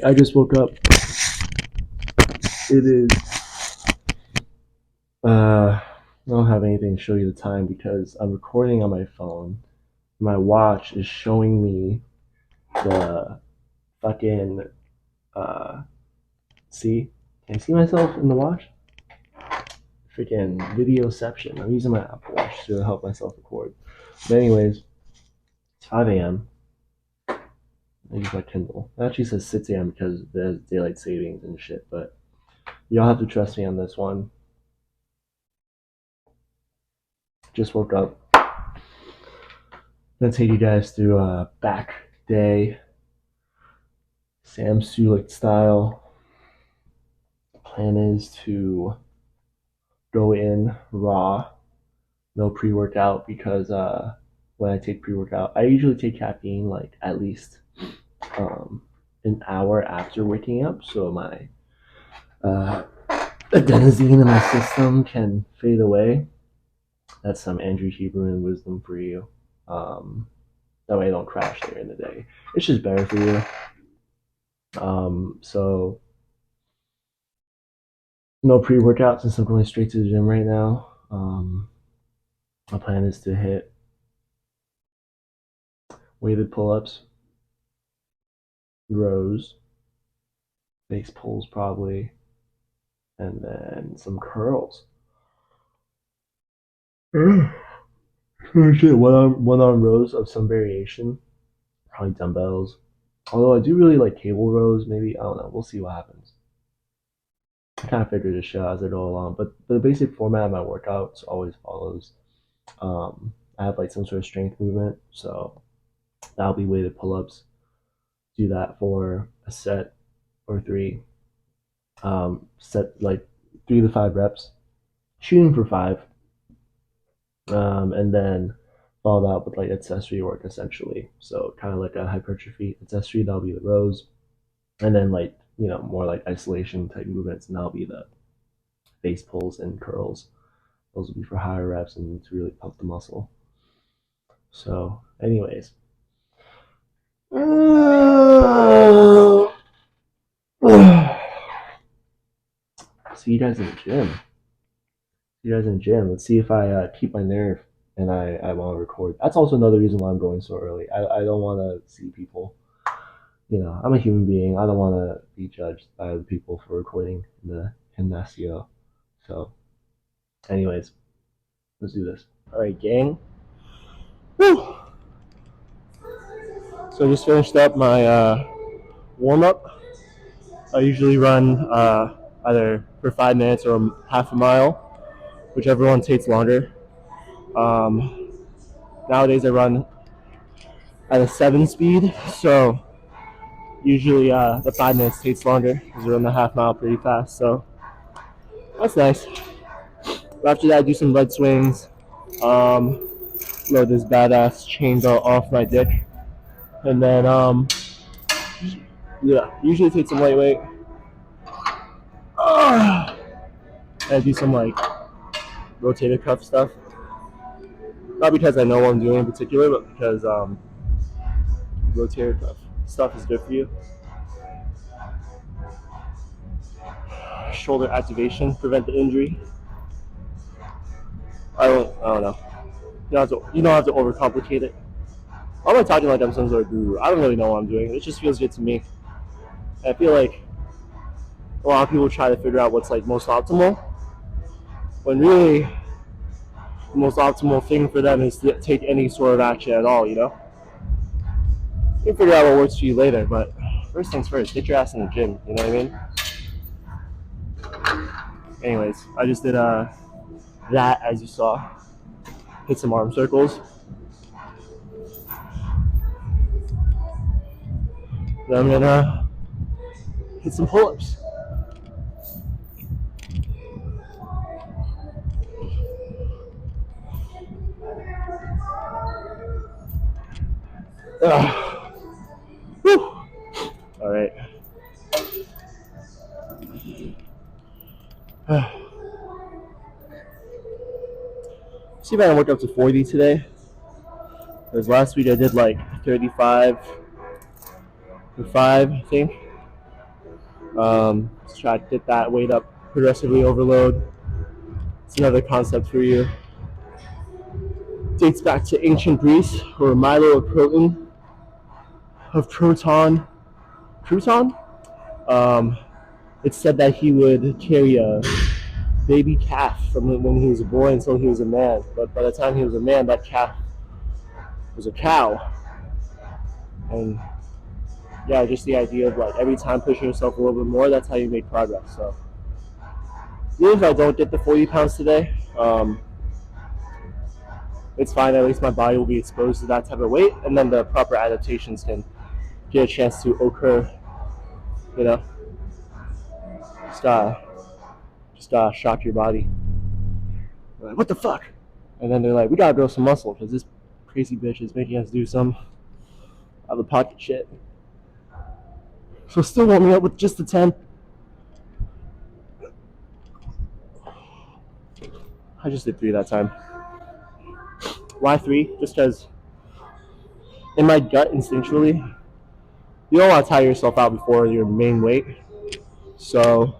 I just woke up. It is. I don't have anything to show you the time because I'm recording on my phone. My watch is showing me the fucking. Uh, see? Can I see myself in the watch? Freaking videoception. I'm using my Apple Watch to help myself record. But anyways, it's 5 a.m. I use my Kindle. It actually says 6 a.m. because there's daylight savings and shit, but y'all have to trust me on this one. Just woke up. Gonna take you guys through a back day, Sam Sulek style. Plan is to go in raw, no pre-workout because when I take pre-workout, I usually take caffeine like at least an hour after waking up, so my adenosine in my system can fade away. That's some Andrew Huberman wisdom for you. That way I don't crash later in the day. It's just better for you. So no pre-workout since I'm going straight to the gym right now. My plan is to hit weighted pull-ups, rows, base pulls probably, and then some curls. Shit, one arm rows of some variation, probably dumbbells. Although I do really like cable rows, maybe I don't know. We'll see what happens. I kind of figure this shit out as I go along, but the basic format of my workouts always follows. I have like some sort of strength movement, so that'll be weighted pull-ups. Do that for a set or three. Set like 3 to 5 reps, shooting for 5, and then follow that with like accessory work essentially. So kind of like a hypertrophy accessory. That'll be the rows, and then like more like isolation type movements, and that'll be the base pulls and curls. Those will be for higher reps and to really pump the muscle. So, anyways. See you guys in the gym. Let's see if I keep my nerve and I want to record. That's also another reason why I'm going so early. I don't want to see people. I'm a human being. I don't want to be judged by other people for recording in the gymnasio. So, anyways, let's do this. All right, gang. Woo! So I just finished up my warm-up. I usually run either for 5 minutes or half a mile, whichever one takes longer. Nowadays I run at a 7 speed, so usually the 5 minutes takes longer because I run the half mile pretty fast, so that's nice. But after that I do some leg swings, load this badass chain belt off my dick, and then usually take some lightweight. And do some like rotator cuff stuff. Not because I know what I'm doing in particular, but because rotator cuff stuff is good for you. Shoulder activation, prevent the injury. I don't know. You don't have to overcomplicate it. I'm not talking like I'm some sort of guru. I don't really know what I'm doing. It just feels good to me. And I feel like a lot of people try to figure out what's like most optimal, when really the most optimal thing for them is to take any sort of action at all. You can figure out what works for you later, but first things first, get your ass in the gym. You know what I mean? Anyways, I just did that, as you saw. Hit some arm circles. Then I'm gonna hit some pull-ups. Whew. All right. See if I can work up to 40 today. Because last week I did like 35 to 5, I think. To try to get that weight up, progressively overload. It's another concept for you. Dates back to ancient Greece, where Milo of Proton, Crouton. Um, it's said that he would carry a baby calf from when he was a boy until he was a man. But by the time he was a man, that calf was a cow. And yeah, just the idea of like every time pushing yourself a little bit more, that's how you make progress. So even if I don't get the 40 pounds today, it's fine. At least my body will be exposed to that type of weight, and then the proper adaptations can get a chance to occur. You know, just shock your body. Like, what the fuck? And then they're like, we gotta grow some muscle because this crazy bitch is making us do some out of the pocket shit. So still warming up with just the 10. I just did 3 that time. Why 3? Just because in my gut, instinctually, you don't want to tire yourself out before your main weight. So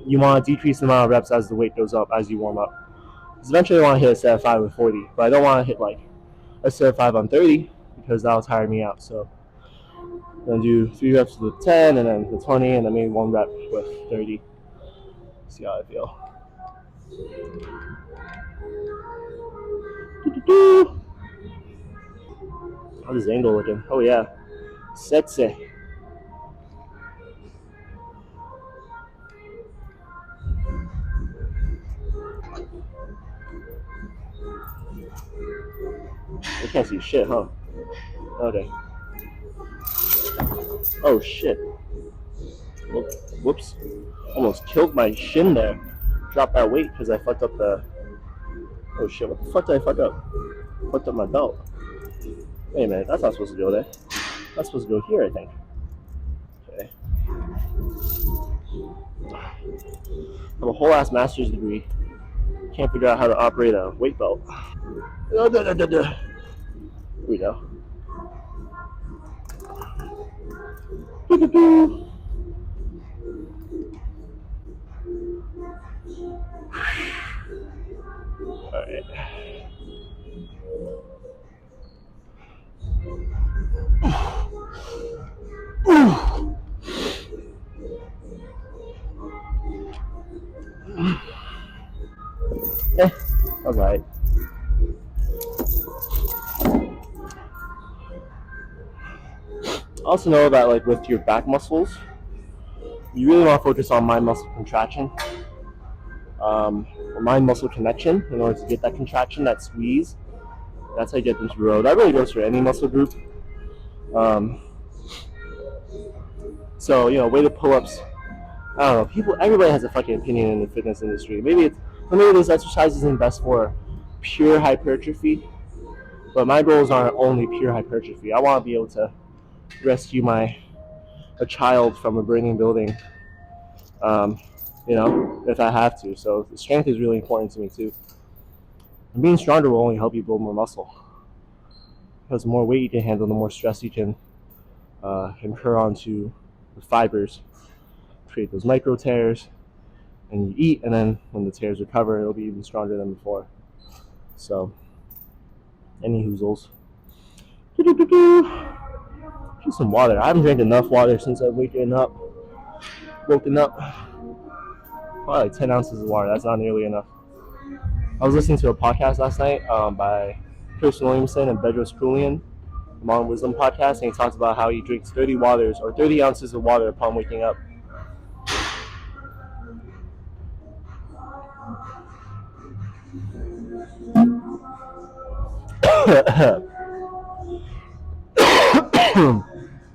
you want to decrease the amount of reps as the weight goes up as you warm up. Because eventually I want to hit a set of 5 with 40, but I don't want to hit like a set of 5 on 30 because that'll tire me out. So I'm going to do 3 reps with 10 and then the 20 and then maybe 1 rep with 30. See how I feel. How's this angle looking? Oh yeah. Sexy. I can't see shit, huh? Okay. Oh shit. Whoops. Almost killed my shin there. Dropped that weight because I fucked up the... Oh shit, what the fuck did I fuck up? Fucked up my belt. Wait a minute, that's not supposed to go there. That's supposed to go here, I think. Okay. I have a whole ass master's degree. Can't figure out how to operate a weight belt. Here we go. Alright. Alright. Also know that like with your back muscles, you really want to focus on mind muscle contraction, or mind muscle connection in order to get that contraction, that squeeze. That's how you get them to grow. That really goes for any muscle group. So weighted pull-ups. I don't know. Everybody has a fucking opinion in the fitness industry. Maybe this exercise isn't best for pure hypertrophy, but my goals aren't only pure hypertrophy. I want to be able to rescue a child from a burning building, if I have to. So the strength is really important to me too. And being stronger will only help you build more muscle. Because the more weight you can handle, the more stress you can incur onto the fibers, create those micro tears, and you eat, and then when the tears recover, it'll be even stronger than before. So, any hoozles. Just some water. I haven't drank enough water since I've woken up. Probably like 10 ounces of water. That's not nearly enough. I was listening to a podcast last night by Kirsten Williamson and Bedros Keuilian, the Modern Wisdom podcast, and he talks about how he drinks 30 ounces of water upon waking up.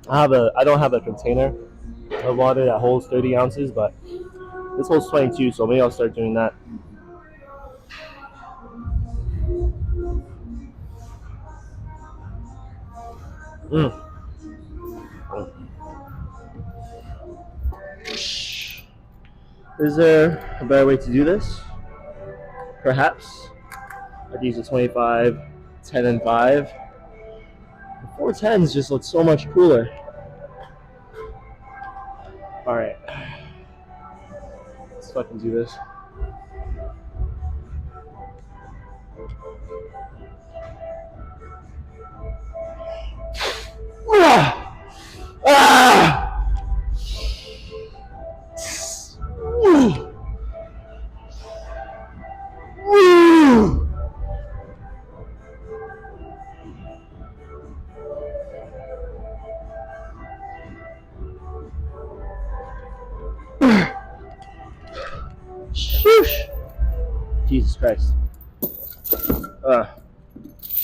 I don't have a container of water that holds 30 ounces, but this holds 22, so maybe I'll start doing that. Is there a better way to do this? Perhaps. I'd use a 25, 10, and 5. The 410s just look so much cooler. All right, let's fucking do this. Ah! Ah! Woo! Woo! Shoosh! Jesus Christ. All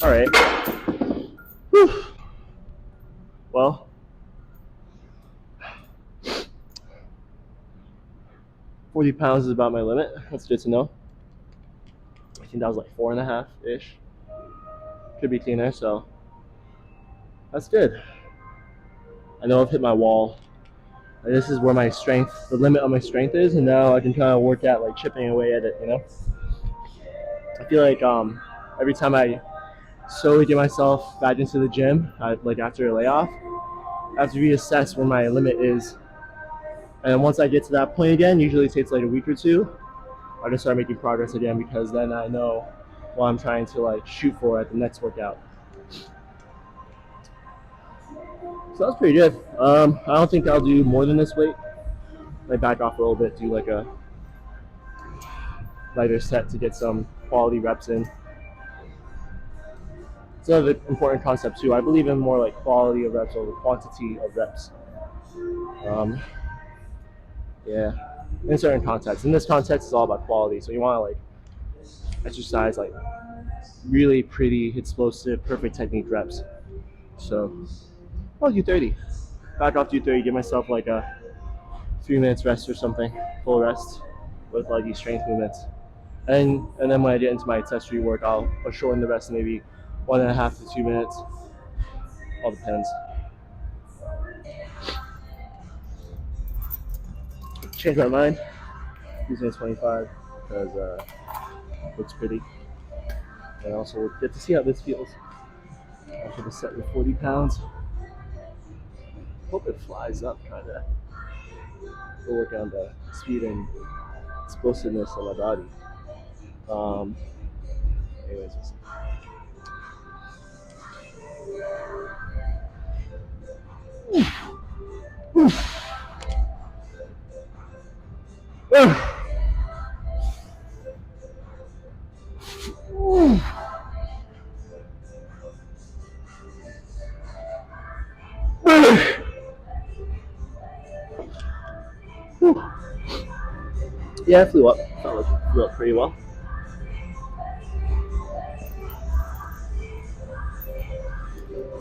right. Whew. Well, 40 pounds is about my limit. That's good to know. I think that was like 4.5-ish. Could be cleaner, so that's good. I know I've hit my wall. This is where my strength, the limit of my strength is, and now I can kind of work at like chipping away at it. I feel like every time I slowly get myself back into the gym, like after a layoff, I have to reassess where my limit is. And once I get to that point again, usually it takes like a week or two, I can start making progress again because then I know what I'm trying to like shoot for at the next workout. So that's pretty good. I don't think I'll do more than this weight. I back off a little bit, do like a lighter set to get some quality reps in. It's another important concept too. I believe in more like quality of reps over quantity of reps. Yeah, in certain contexts. In this context, it's all about quality. So you want to like exercise like really pretty, explosive, perfect technique reps. So I'll do 30. Back off, do 30. Give myself like a 3 minutes rest or something, full rest with like these strength movements. And then when I get into my accessory work, I'll shorten the rest maybe 1.5 to 2 minutes. All depends. Change my mind. Using 25 because it looks pretty. And also we'll get to see how this feels. After the set with 40 pounds. Hope it flies up kind of. We'll work on the speed and explosiveness of my body. Anyways, we'll see. Yeah, I flew up. Felt like it flew up pretty well.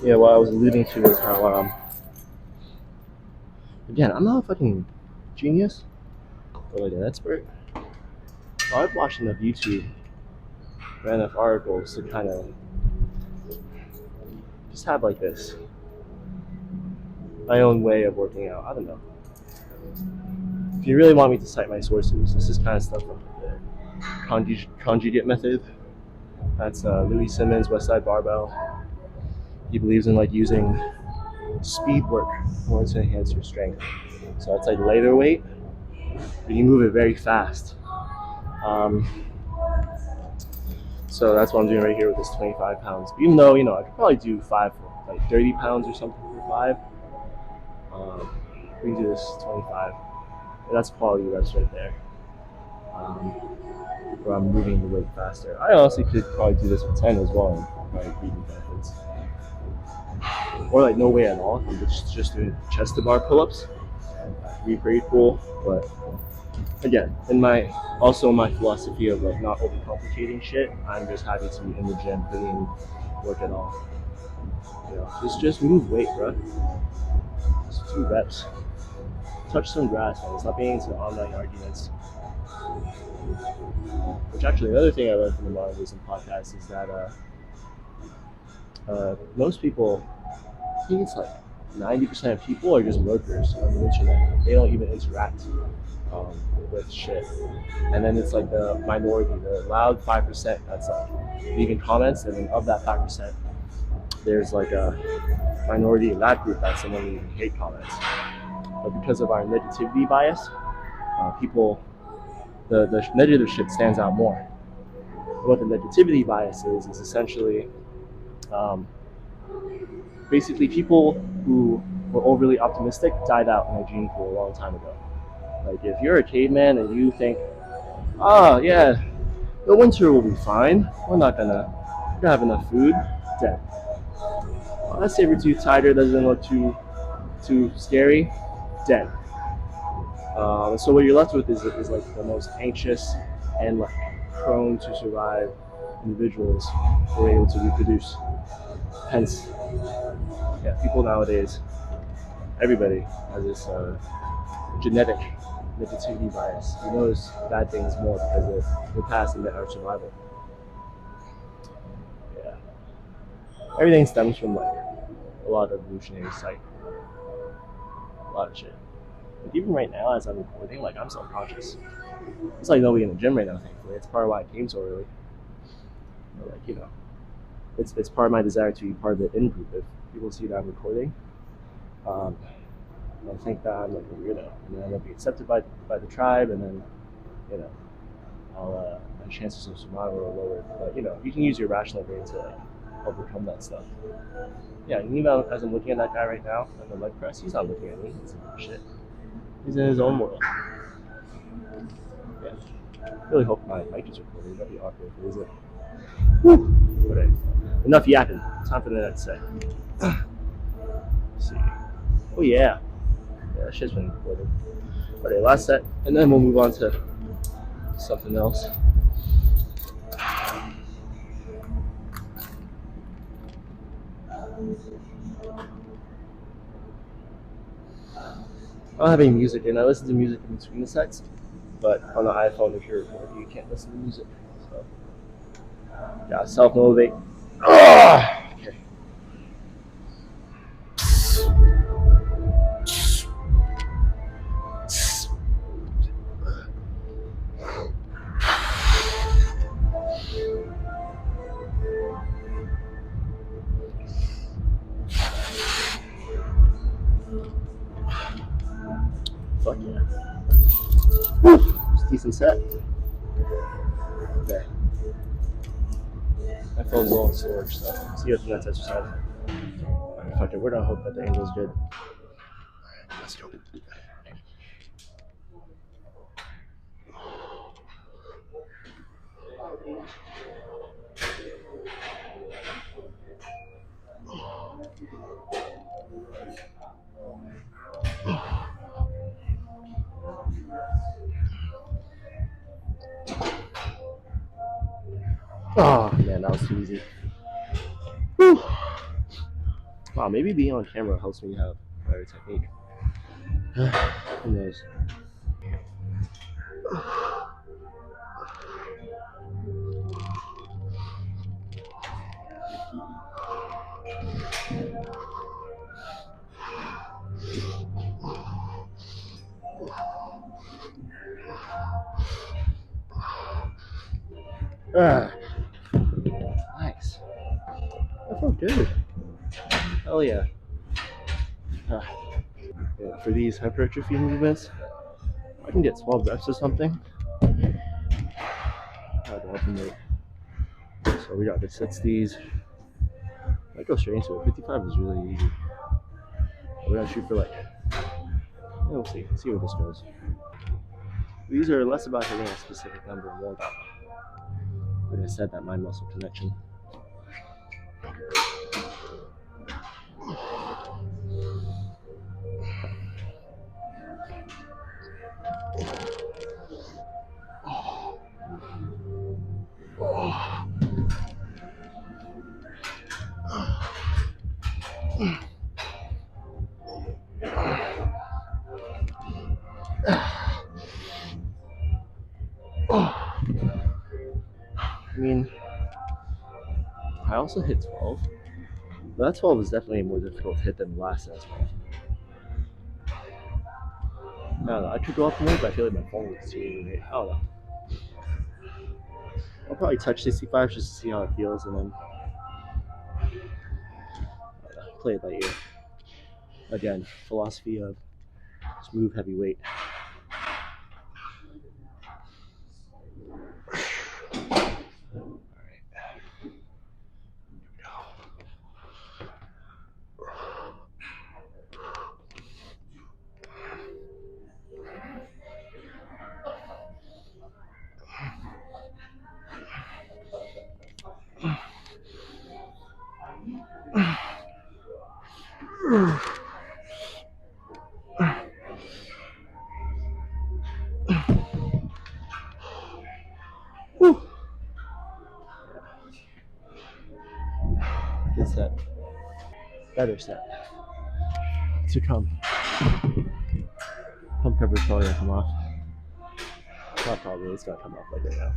Yeah, what I was alluding to was how, again, I'm not a fucking genius or like an expert. But I've watched enough YouTube, read enough articles to kind of just have like this my own way of working out. I don't know. If you really want me to cite my sources, this is kind of stuff like the conjugate method. That's Louis Simmons, Westside Barbell. He believes in like using speed work in order to enhance your strength. So it's like lighter weight, but you move it very fast. So that's what I'm doing right here with this 25 pounds. Even though, I could probably do 30 pounds or something for 5. We can do this 25. And that's quality reps right there. Where I'm moving the weight faster. I honestly could probably do this with 10 as well and probably breathing benefits. Or like no weight at all. I'm just doing chest to bar pull-ups. That'd be pretty cool. But again, in my philosophy of like not overcomplicating shit, I'm just happy to be in the gym doing work at all. Just move weight, bro. Just 2 reps. Touch some grass, man. Stop being into online arguments. Which actually, another thing I learned from the Modernism podcast is that most people, I think it's like 90% of people are just lurkers on the internet. They don't even interact with shit. And then it's like the minority, the loud 5% that's like leaving comments, and then of that 5%, there's like a minority in that group that's someone leaving hate comments. but because of our negativity bias, people the negative shit stands out more. What the negativity bias is essentially um, basically people who were overly optimistic died out in a gene pool a long time ago. Like if you're a caveman and you think, oh yeah, the winter will be fine. We're gonna have enough food. Dead. Well, that saber-tooth tiger doesn't look too scary. Dead. So what you're left with is like the most anxious and like prone to survive individuals who are able to reproduce. Hence, yeah, people nowadays, everybody has this genetic negativity bias. You notice bad things more because of the past and our survival. Yeah, everything stems from like a lot of evolutionary psych, a lot of shit. Like even right now, as I'm recording, like I'm self-conscious. It's like nobody in the gym right now, thankfully. It's part of why I came so early. But like it's part of my desire to be part of the in group. If people see that I'm recording, um, they'll think that I'm like a weirdo, and then I'll be accepted by the tribe, and then you know my chances of survival are lower. But you can use your rational brain to like overcome that stuff. Yeah, and even as I'm looking at that guy right now on the leg press, he's not looking at me. He's shit. He's in his own world. Yeah. I really hope my mic is recording. That'd be awkward if it isn't. Okay. Enough yapping. Time for the next set. Let's see. Oh yeah. Yeah, that shit's been recorded. Okay, last set, and then we'll move on to something else. I don't have any music in. I listen to music in between the sets, but on the iPhone, if you're recording, you can't listen to music. So, yeah, self motivate. Okay. Fuck yeah. It's a decent set. Okay. My phone's low on storage, so see you at the next exercise. Alright, fuck it. We're gonna hope that the angle is good. Alright, let's go. Oh man, that was too easy. Whew. Wow, maybe being on camera helps me have better technique. Who knows? Ah, nice. That felt good. Hell yeah. Ah, yeah. For these hypertrophy movements, I can get 12 reps or something. I'd alternate. So we got the 60s. I go straight into it. 55 is really easy. We're gonna shoot for like, we'll see. See where this goes. These are less about hitting a specific number and more about, like I said, that mind muscle connection. I mean, I also hit 12. But that 12 is definitely a more difficult hit than the last set 12. I don't know. I could go up more, but I feel like my phone is too early. I don't know. I'll probably touch 65 just to see how it feels, and then play it by ear. Again, philosophy of Just move heavy weight. Whew. Good set. Better set. To come. Pump cover's probably gonna come off. Not probably, it's gonna come off like right now.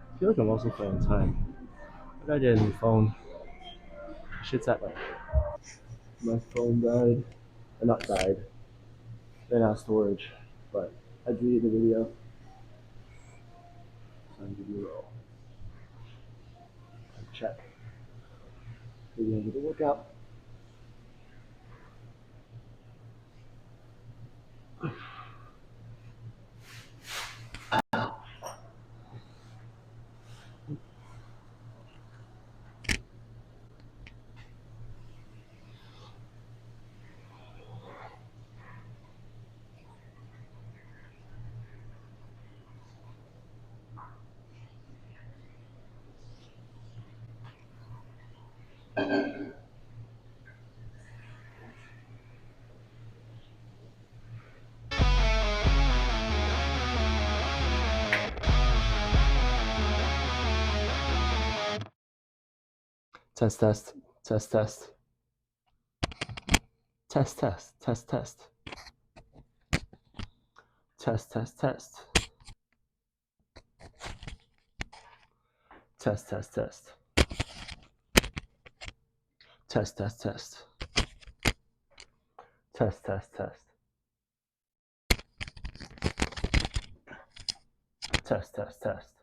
I feel like I'm also playing time. I gotta get a new phone. Shit's at like my phone died. Or not died. Ran out of storage. But I deleted the video. So I'm gonna do a roll. Check. Maybe I need to work out. Test, test, test, test. Test, test, test, test. Test, test, test. Test, test, test. Test, test, test. Test, test, test. Test, test, test.